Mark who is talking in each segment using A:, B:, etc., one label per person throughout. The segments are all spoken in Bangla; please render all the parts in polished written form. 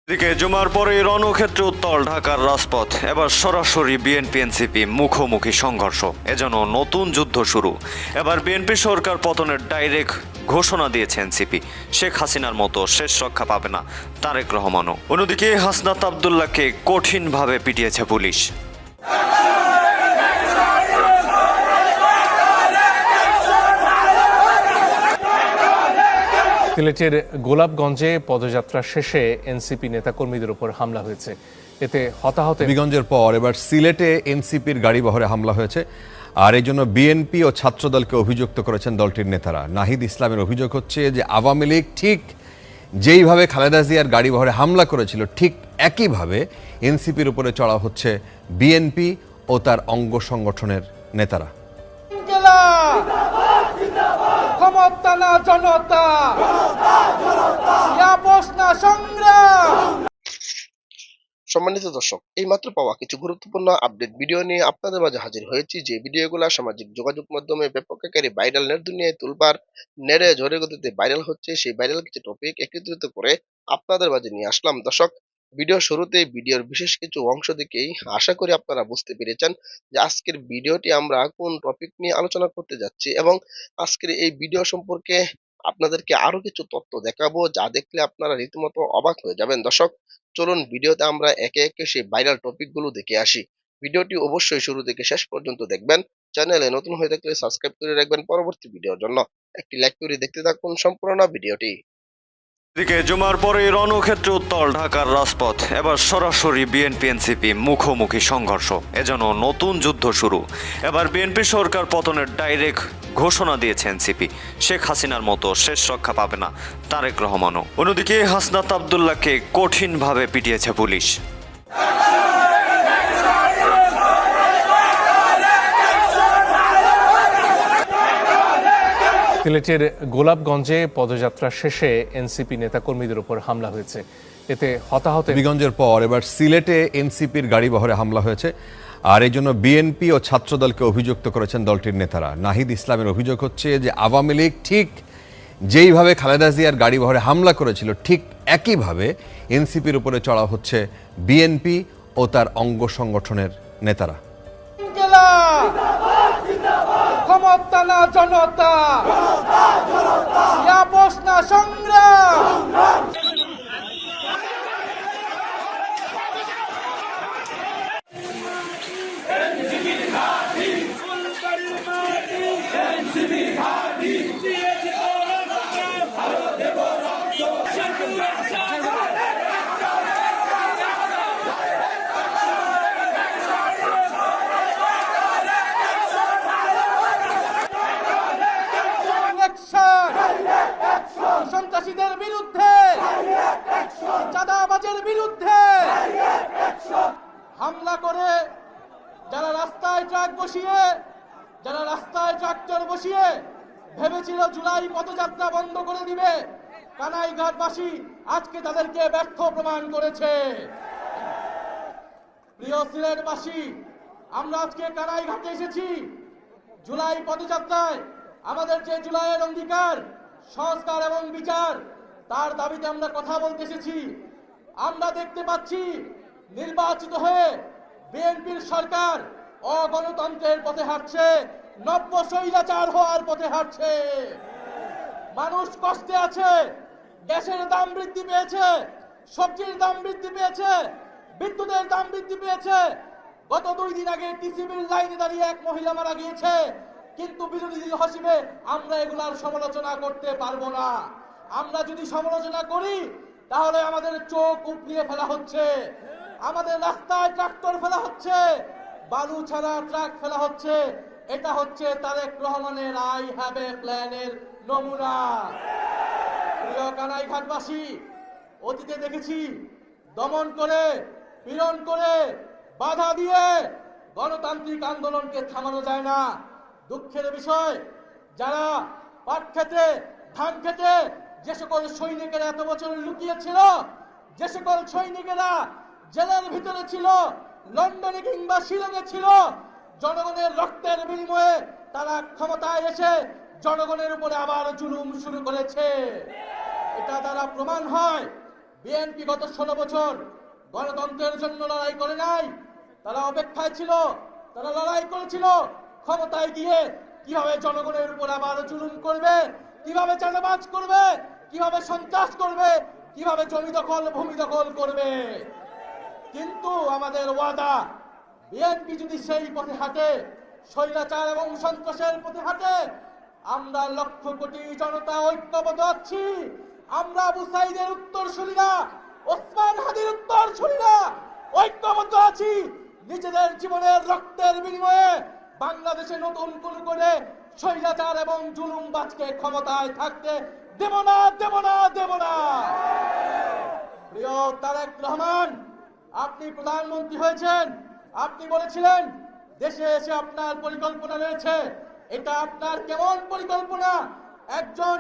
A: এদিকে জুমার পরে রণক্ষেত্রে উত্তাল ঢাকার রাজপথ। এবার সরাসরি বিএনপি এনসিপি মুখোমুখি সংঘর্ষ, এজন্য নতুন যুদ্ধ শুরু। এবার বিএনপি সরকার পতনের ডাইরেক্ট ঘোষণা দিয়েছে এনসিপি। শেখ হাসিনার মতো শেষ রক্ষা পাবে না তারেক রহমানও। অন্যদিকে হাসনাত আবদুল্লাহকে কঠিনভাবে পিটিয়েছে পুলিশ।
B: সিলেটের গোলাপগঞ্জে পদযাত্রা শেষে এনসিপি নেতাকর্মীদের উপর হামলা হয়েছে। এতে হতাহত।
C: হবিগঞ্জের পর এবার সিলেটে এনসিপির গাড়ি বহরে হামলা হয়েছে, আর এই জন্য বিএনপি ও ছাত্রদলকে অভিযুক্ত করেছেন দলটির নেতারা। নাহিদ ইসলামের অভিযোগ হচ্ছে যে আওয়ামী লীগ ঠিক যেইভাবে খালেদা জিয়ার গাড়ি বহরে হামলা করেছিল, ঠিক একইভাবে এনসিপির উপরে চড়া হচ্ছে বিএনপি ও তার অঙ্গ সংগঠনের নেতারা।
D: সম্মানিত দর্শক, এইমাত্র পাওয়া কিছু গুরুত্বপূর্ণ আপডেট ভিডিও নিয়ে আপনাদের মাঝে হাজির হয়েছি। যে ভিডিওগুলো সামাজিক যোগাযোগ মাধ্যমে ব্যাপক আকারে ভাইরাল, নেট দুনিয়ায় তুলবার নেড়ে ঝড়ের গতিতে ভাইরাল হচ্ছে, সেই ভাইরাল কিছু টপিক একত্রিত করে আপনাদের মাঝে নিয়ে আসলাম। দর্শক, ভিডিও শুরুতেই ভিডিওর বিশেষ কিছু অংশ দেখেই আশা করি আপনারা বুঝতে পেরেছেন যে আজকের ভিডিওটি আমরা কোন টপিক নিয়ে আলোচনা করতে যাচ্ছি, এবং আজকের এই ভিডিও সম্পর্কে আপনাদেরকে আরো কিছু তথ্য দেখাবো যা দেখলে আপনারা রীতিমতো অবাক হয়ে যাবেন। দর্শক, চলুন ভিডিওতে আমরা একে একে সেই ভাইরাল টপিক গুলো দেখে আসি। ভিডিওটি অবশ্যই শুরু থেকে শেষ পর্যন্ত দেখবেন। চ্যানেলে নতুন হয়ে থাকলে সাবস্ক্রাইব করে রাখবেন পরবর্তী ভিডিওর জন্য। একটি লাইক করে দেখতে থাকুন সম্পূর্ণ ভিডিওটি।
A: এদিকে জুমার পরে রণক্ষেত্রে উত্তাল ঢাকার রাজপথ। এবার সরাসরি বিএনপি এনসিপি মুখোমুখি সংঘর্ষ, এজন্য নতুন যুদ্ধ শুরু। এবার বিএনপি সরকার পতনের ডাইরেক্ট ঘোষণা দিয়েছে এনসিপি। শেখ হাসিনার মতো শেষ রক্ষা পাবে না তারেক রহমানও। অন্যদিকে হাসনাত আবদুল্লাহকে কঠিনভাবে পিটিয়েছে পুলিশ।
B: সিলেটের গোলাপগঞ্জে পদযাত্রা শেষে এনসিপি নেতাকর্মীদের উপর হামলা হয়েছে। এতে হতাহত।
C: হবিগঞ্জের পর এবার সিলেটে এনসিপির গাড়ি বহরে হামলা হয়েছে, আর এই জন্য বিএনপি ও ছাত্রদলকে অভিযুক্ত করেছেন দলটির নেতারা। নাহিদ ইসলামের অভিযোগ হচ্ছে যে আওয়ামী লীগ ঠিক যেইভাবে খালেদা জিয়ার গাড়ি বহরে হামলা করেছিল, ঠিক একইভাবে এনসিপির উপরে চড়া হচ্ছে বিএনপি ও তার অঙ্গ সংগঠনের নেতারা।
E: জনতা সংগ্রাম। সন্ত্রাসীদের বিরুদ্ধে, চাঁদাবাজের বিরুদ্ধে হামলা করে যারা রাস্তায় ট্রাক বসিয়ে, যারা রাস্তায় ট্রাক্টর বসিয়ে ভেবেছিল জুলাই পদযাত্রা বন্ধ করে দিবে, কানাইঘাটবাসী আজকে তাদেরকে ব্যর্থ প্রমাণ করেছে। প্রিয় সিলেটবাসী, আমরা আজকে কানাইঘাটে এসেছি জুলাই পদযাত্রায়। আমাদের যে জুলাইয়ের অঙ্গীকার, সংস্কার এবং বিচার, তার দাবিতে আমরা কথা বলতে এসেছি। আমরা দেখতে পাচ্ছি নির্বাচিত হয়ে বিএনপির সরকার অগণতন্ত্রের পথে হাঁটছে, নব্য স্বৈরাচার হওয়ার পথে হাঁটছে। মানুষ কষ্টে আছে, গ্যাসের দাম বৃদ্ধি পেয়েছে, সবজির দাম বৃদ্ধি পেয়েছে, বিদ্যুতের দাম বৃদ্ধি পেয়েছে। গত 2 দিন আগে টিসিবির লাইনে দাঁড়িয়ে এক মহিলা মারা গিয়েছে, কিন্তু বিরোধী দল হিসেবে আমরা এগুলার সমালোচনা করতে পারবো না। আমরা যদি সমালোচনা করি তাহলে আমাদের চোখ উপড়িয়ে ফেলা হচ্ছে, আমাদের রাস্তায় ট্রাক্টর ফেলা হচ্ছে, বালু ছাড়া ট্রাক ফেলা হচ্ছে। এটা হচ্ছে তারেক রহমানের আই হ্যাভ এ প্ল্যানের নমুনা। প্রিয় কানাইঘাটবাসী, অতীতে দেখেছি দমন করে, পীড়ন করে, বাধা দিয়ে গণতান্ত্রিক আন্দোলনকে থামানো যায় না। দুঃখের বিষয়, যারা পাট খেতে, ধান খেতে যে সকল সৈনিকেরা এত বছর লুকিয়েছিল, যে সকল সৈনিকেরা জেলের ভিতরে ছিল, লন্ডনে কিংবা শিলংয়ে ছিল, জনগণের রক্তের বিনিময়ে তারা ক্ষমতায় এসে জনগণের উপরে আবার জুলুম শুরু করেছে। এটা দ্বারা প্রমাণ হয় বিএনপি গত 16 বছর গণতন্ত্রের জন্য লড়াই করে নাই, তারা অপেক্ষায় ছিল, তারা লড়াই করেছিল ক্ষমতায় গিয়ে কিভাবে জনগণের উপর আবার জুলুম করবে, কিভাবে চাঁদাবাজ করবে, কিভাবে সন্ত্রাস করবে, কিভাবে জমি দখল ভূমি দখল করবে। কিন্তু আমাদের ওয়াদা, বিএনপি যদি সেই পথে হাঁটে, স্বৈরাচার এবং সন্ত্রাসের পথে হাঁটে, আমরা লক্ষ কোটি জনতা ঐক্যবদ্ধ আছি। আমরা আবু সাইদের উত্তরসূরিরা, ওসমান হাদির উত্তরসূরিরা ঐক্যবদ্ধ আছি। নিজেদের জীবনের রক্তের বিনিময়ে বাংলাদেশে নতুন করে স্বৈরাচার এবং জুলুমবাজকে ক্ষমতায় থাকতে দেব না, দেব না, দেব না। প্রিয় তারেক রহমান, আপনি প্রধানমন্ত্রী হয়েছেন, আপনি বলেছিলেন দেশে এসে আপনার পরিকল্পনা রয়েছে। এটা আপনার কেমন পরিকল্পনা? একজন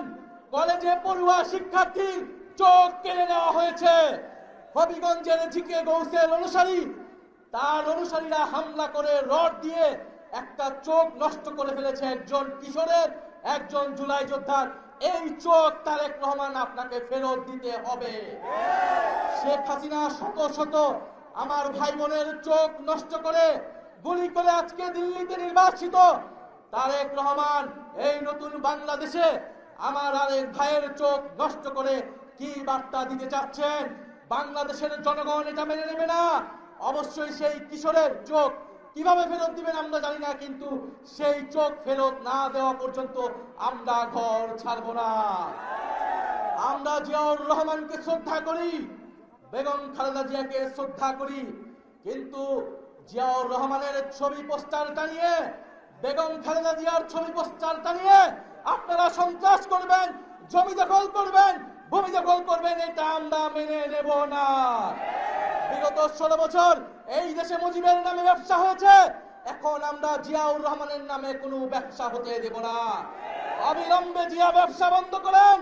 E: কলেজে পড়ুয়া শিক্ষার্থীর চোখ কেড়ে নেওয়া হয়েছে। হবিগঞ্জের ঝিকে গৌসের অনুসারী, তার অনুসারীরা হামলা করে রড দিয়ে একটা চোখ নষ্ট করে ফেলেছে একজন কিশোরের, একজন জুলাই যোদ্ধার। এই চোখ তারেক রহমান আপনাকে ফেরত দিতে হবে। শেখ হাসিনা শত শত আমার ভাই বোনের চোখ নষ্ট করে গুলি করে আজকে দিল্লিতে নির্বাসিত। তারেক রহমান এই নতুন বাংলাদেশে আমার আরেক ভাইয়ের চোখ নষ্ট করে কি বার্তা দিতে চাচ্ছেন? বাংলাদেশের জনগণ এটা মেনে নেবে না। অবশ্যই সেই কিশোরের চোখ কিভাবে ফেরত দিবেন আমরা জানি না, কিন্তু সেই চোখ ফেরত না দেওয়া পর্যন্ত আমরা ঘর ছাড়ব না। আমরা জিয়াউর রহমানকে শ্রদ্ধা করি, বেগম খালেদা জিয়াকে শ্রদ্ধা করি, কিন্তু জিয়াউর রহমানের ছবি পোস্টার টানিয়ে, বেগম খালেদা জিয়ার ছবি পোস্টার টানিয়ে আপনারা সন্ত্রাস করবেন, জমি দখল করবেন, ভূমি দখল করবেন, এটা আমরা মেনে নেব না। বিগত 16 বছর এই দেশে মুজিবের নামে ব্যবসা হয়েছে, এখন আমরা জিয়াউর রহমানের নামে কোনো ব্যবসা হতে দেব না। অবিলম্বে জিয়া ব্যবসা বন্ধ করেন,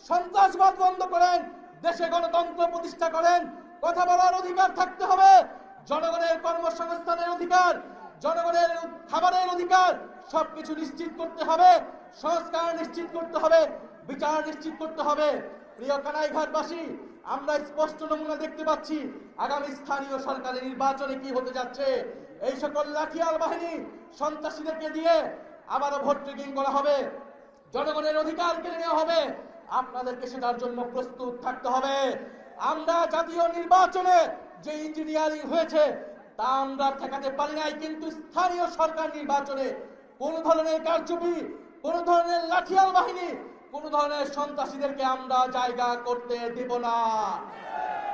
E: সন্ত্রাসবাদ বন্ধ করেন, দেশে গণতন্ত্র প্রতিষ্ঠা করেন। কথা বলার অধিকার থাকতে হবে, জনগণের কর্মসংস্থানের অধিকার, জনগণের খাবারের অধিকার সবকিছু নিশ্চিত করতে হবে, সংস্কার নিশ্চিত করতে হবে, বিচার নিশ্চিত করতে হবে। প্রিয় কানাইঘাটবাসী, আমরা স্পষ্ট নমুনা দেখতে পাচ্ছি আগামী স্থানীয় সরকারের নির্বাচনে কি হতে যাচ্ছে। এই সকল লাঠিয়াল বাহিনী সন্ত্রাসীদেরকে দিয়ে আবারও ভোট ট্রেকিং করা হবে, জনগণের অধিকার কেড়ে নেওয়া হবে। আপনাদেরকে সেটার জন্য প্রস্তুত থাকতে হবে। আমরা জাতীয় নির্বাচনে যে ইঞ্জিনিয়ারিং হয়েছে তা আমরা ঠেকাতে পারি নাই, কিন্তু স্থানীয় সরকার নির্বাচনে কোন ধরনের কারচুপি, কোন ধরনের লাঠিয়াল বাহিনী, কোন ধরনের সন্ত্রাসীদেরকে আমরা জায়গা করতে দেব না।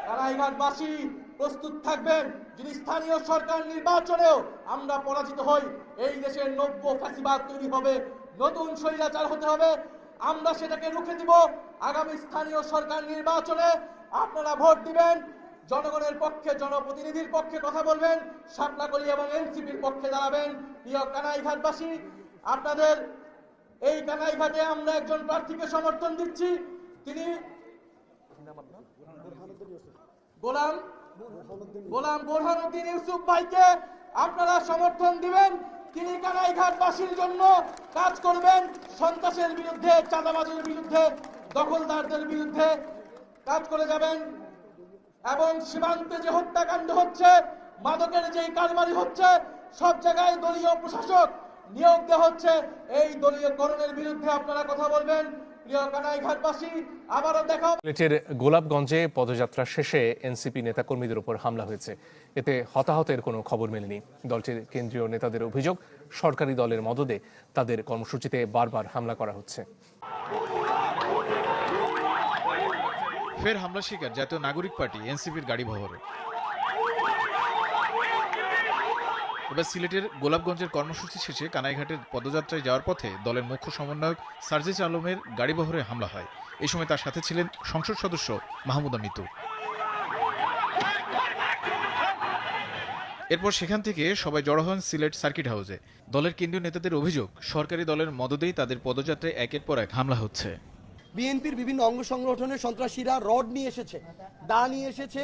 E: কানাইঘাটবাসী প্রস্তুত থাকবেন, যদি স্থানীয় সরকার নির্বাচনেও আমরা পরাজিত হই, এই দেশের নব্য ফ্যাসিবাদ তৈরি হবে, নতুন স্বৈরাচার হতে হবে। আমরা সেটাকে রুখে দিব। আগামী স্থানীয় সরকার নির্বাচনে আপনারা ভোট দিবেন, জনগণের পক্ষে, জনপ্রতিনিধির পক্ষে কথা বলবেন, শাপলাকলি এবং এনসিপির পক্ষে দাঁড়াবেন। প্রিয় কানাইঘাটবাসী, আপনাদের এই কানাইঘাটে আমরা একজন প্রার্থীকে সমর্থন দিচ্ছি, তিনি গোলাম বোরহানুদ্দিন ইউসুফ ভাইকে আপনারা সমর্থন দিবেন। তিনি কানাইঘাটবাসীর জন্য কাজ করবেন, সন্ত্রাসের বিরুদ্ধে, চাঁদাবাজের বিরুদ্ধে, দখলদারদের বিরুদ্ধে কাজ করে যাবেন। এবং সীমান্তে যে হত্যাকাণ্ড হচ্ছে, মাদকের যে কারবারি হচ্ছে, সব জায়গায় দলীয় প্রশাসক নিয়োগ দেওয়া হচ্ছে, এই দলীয়করণের বিরুদ্ধে আপনারা কথা বলবেন। প্রিয় কানাইঘাটবাসী, আবারও দেখা হবে।
B: সিলেটের গোলাপগঞ্জে পদযাত্রা শেষে এনসিপি নেতাকর্মীদের উপর হামলা হয়েছে। এতে হতাহতের কোনো খবর মেলেনি। দলটির কেন্দ্রীয় নেতাদের অভিযোগ, সরকারি দলের মদদে তাদের কর্মসূচিতে বারবার হামলা করা হচ্ছে।
F: ফের হামলা শিকার জাতীয় নাগরিক পার্টি এনসিপির গাড়ি বহরে। এবার সিলেটের গোলাপগঞ্জের কর্মসূচি শেষে কানাইঘাটের পদযাত্রায় যাওয়ার পথে দলের মুখ্য সমন্বয়ক সার্জিস আলমের গাড়ি বহরে হামলা হয়। এই সময় তার সাথে ছিলেন সংসদ সদস্য মাহমুদা মিতু। এরপর সেখান থেকে সবাই জড়ো হন সিলেট সার্কিট হাউসে। দলের কেন্দ্রীয় নেতাদের অভিযোগ, সরকারি দলের মদদেই তাদের পদযাত্রায় একের পর এক হামলা হচ্ছে।
G: বিএনপির বিভিন্ন অঙ্গ সংগঠনের সন্ত্রাসীরা রড নিয়ে এসেছে, দা নিয়ে এসেছে,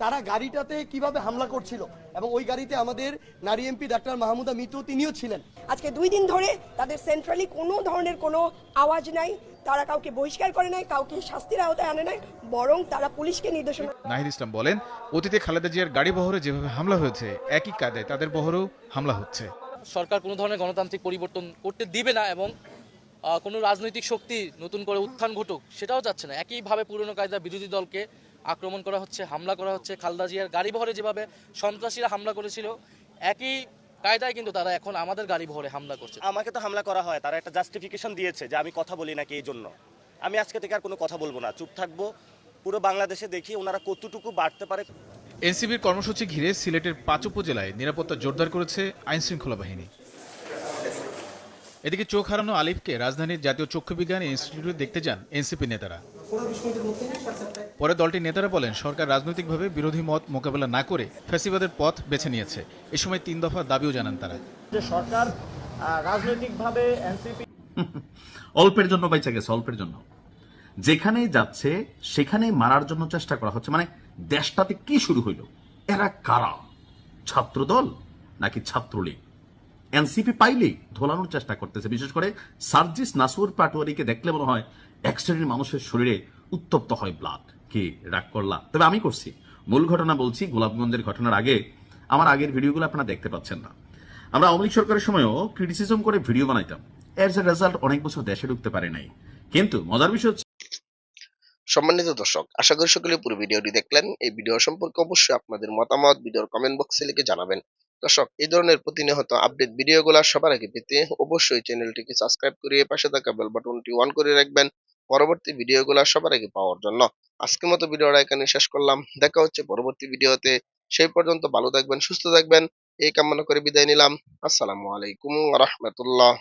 G: তারা গাড়িটাতে কিভাবে হামলা করছিল এবং ওই গাড়িতে আমাদের নারী এমপি ডাক্তার মাহমুদা মিতু তিনিও ছিলেন।
H: আজকে 2 দিন ধরে তাদের সেন্ট্রালি কোনো ধরনের কোনো আওয়াজ নাই, তারা কাউকে বহিষ্কার করে নাই, কাউকে শাস্তির আওতায় আনে নাই, বরং তারা পুলিশকে নির্দেশনা।
F: নাহিদ ইসলাম বলেন, অতীতে খালেদা জিয়ার গাড়ি বহরে যেভাবে হামলা হয়েছে একই কায়দায় তাদের বহরেও হামলা হচ্ছে।
I: সরকার কোনো ধরনের গণতান্ত্রিক পরিবর্তন করতে দিবে না এবং কোনো রাজনৈতিক শক্তি নতুন করে উত্থান ঘটুক সেটাও যাচ্ছে না। একইভাবে পুরনো কায়দা বিরোধী দলকে আক্রমণ করা হচ্ছে, হামলা করা হচ্ছে। খালেদা জিয়ার গাড়ি বহরে যেভাবে সন্ত্রাসীরা হামলা করেছিল একই কায়দায় কিন্তু তারা এখন আমাদের গাড়ি বহরে হামলা করছে।
J: আমাকে তো হামলা করা হয়, তারা একটা জাস্টিফিকেশন দিয়েছে যে আমি কথা বলি নাকি, এই জন্য আমি আজকে থেকে আর কোনো কথা বলবো না, চুপ থাকবো। পুরো বাংলাদেশে দেখি ওনারা কতটুকু বাড়তে পারে।
F: এনসিপির কর্মসূচি ঘিরে সিলেটের 5 উপজেলায় নিরাপত্তা জোরদার করেছে আইনশৃঙ্খলা বাহিনী। এদিকে চোখ হারানো আলিফকে রাজধানীর জাতীয় চক্ষু বিজ্ঞান ইনস্টিটিউটে দেখতে যান এনসিপি নেতারা। পরে দলটির নেতারা বলেন, সরকার রাজনৈতিকভাবে বিরোধী মত মোকাবেলা না করে ফ্যাসিবাদের পথ বেছে নিয়েছে। এ সময় 3 দফা দাবিও জানান তারা।
E: যে সরকার রাজনৈতিকভাবে এনসিপি
K: অল্পের জন্য বাইচা গেছে, অল্পের জন্য যেখানেই যাচ্ছে সেখানেই মারার জন্য চেষ্টা করা হচ্ছে। মানে দেশটাতে কি শুরু হইল? এরা কারা? ছাত্রদল নাকি ছাত্রলীগ? এনসিপি পাইলেই ধোলানোর চেষ্টা করতেছে। বিশেষ করে সার্জিস নাসুর পাটোয়ারিকে দেখলে মনে হয় এক শ্রেণীর মানুষের শরীরে উত্তপ্ত হয় ব্লাড। কি রাগ করলা? তবে আমি করছি। মূল ঘটনা বলছি, গোলাপগঞ্জের ঘটনার আগে আমার আগের ভিডিওগুলো আপনারা দেখতে পাচ্ছেন না। আমরা আওয়ামী লীগ সরকারের সময়ও ক্রিটিসিজম করে ভিডিও বানাইতাম, এর যে রেজাল্ট অনেক বছর দেশে ঢুকতে পারে নাই। কিন্তু মজার বিষয় হচ্ছে,
D: সম্মানিত দর্শক, আশা করি সকলে পুরো ভিডিওটি দেখলেন। এই ভিডিও সম্পর্কে অবশ্যই আপনাদের মতামত ভিডিওর কমেন্ট বক্সে লিখে জানাবেন। দর্শক, এই ধরনের প্রতিনিয়ত আপডেট ভিডিওগুলো সবার আগে পেতে অবশ্যই চ্যানেলটিকে সাবস্ক্রাইব করে পাশে থাকা বেল বাটনটি অন করে রাখবেন পরবর্তী ভিডিওগুলো সবার আগে পাওয়ার জন্য। আজকের মতো ভিডিওটা এখানে শেষ করলাম, দেখা হচ্ছে পরবর্তী ভিডিওতে। সেই পর্যন্ত ভালো থাকবেন, সুস্থ থাকবেন, এই কামনা করে বিদায় নিলাম। আসসালামু আলাইকুম ওয়া রাহমাতুল্লাহ।